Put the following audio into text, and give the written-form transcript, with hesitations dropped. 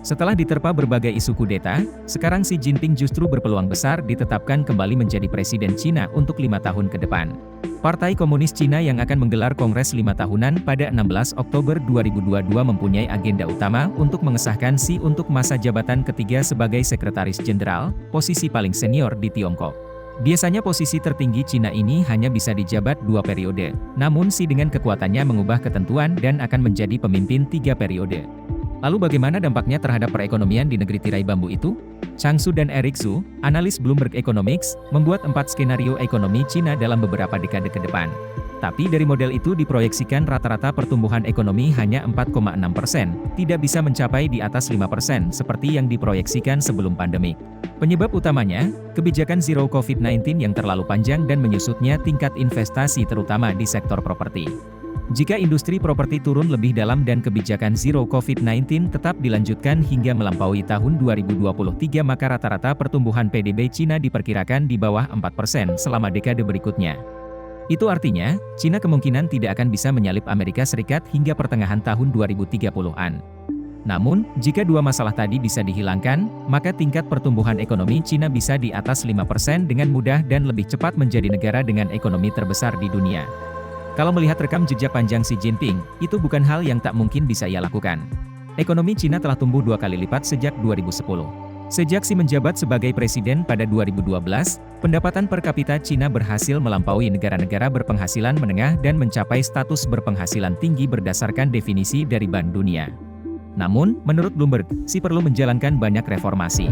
Setelah diterpa berbagai isu kudeta, sekarang Xi Jinping justru berpeluang besar ditetapkan kembali menjadi Presiden Cina untuk 5 tahun ke depan. Partai Komunis Cina yang akan menggelar Kongres 5 tahunan pada 16 Oktober 2022 mempunyai agenda utama untuk mengesahkan Xi untuk masa jabatan ketiga sebagai Sekretaris Jenderal, posisi paling senior di Tiongkok. Biasanya posisi tertinggi Cina ini hanya bisa dijabat 2 periode, namun Xi dengan kekuatannya mengubah ketentuan dan akan menjadi pemimpin 3 periode. Lalu bagaimana dampaknya terhadap perekonomian di negeri tirai bambu itu? Chang Su dan Eric Su, analis Bloomberg Economics, membuat 4 skenario ekonomi Cina dalam beberapa dekade ke depan. Tapi dari model itu diproyeksikan rata-rata pertumbuhan ekonomi hanya 4,6%, tidak bisa mencapai di atas 5% seperti yang diproyeksikan sebelum pandemik. Penyebab utamanya, kebijakan Zero COVID-19 yang terlalu panjang dan menyusutnya tingkat investasi terutama di sektor properti. Jika industri properti turun lebih dalam dan kebijakan Zero COVID-19 tetap dilanjutkan hingga melampaui tahun 2023 maka rata-rata pertumbuhan PDB Cina diperkirakan di bawah 4% selama dekade berikutnya. Itu artinya, Cina kemungkinan tidak akan bisa menyalip Amerika Serikat hingga pertengahan tahun 2030-an. Namun, jika dua masalah tadi bisa dihilangkan, maka tingkat pertumbuhan ekonomi Cina bisa di atas 5% dengan mudah dan lebih cepat menjadi negara dengan ekonomi terbesar di dunia. Kalau melihat rekam jejak panjang Xi Jinping, itu bukan hal yang tak mungkin bisa ia lakukan. Ekonomi Cina telah tumbuh 2 kali lipat sejak 2010. Sejak Xi menjabat sebagai presiden pada 2012, pendapatan per kapita Cina berhasil melampaui negara-negara berpenghasilan menengah dan mencapai status berpenghasilan tinggi berdasarkan definisi dari Bank Dunia. Namun, menurut Bloomberg, Xi perlu menjalankan banyak reformasi.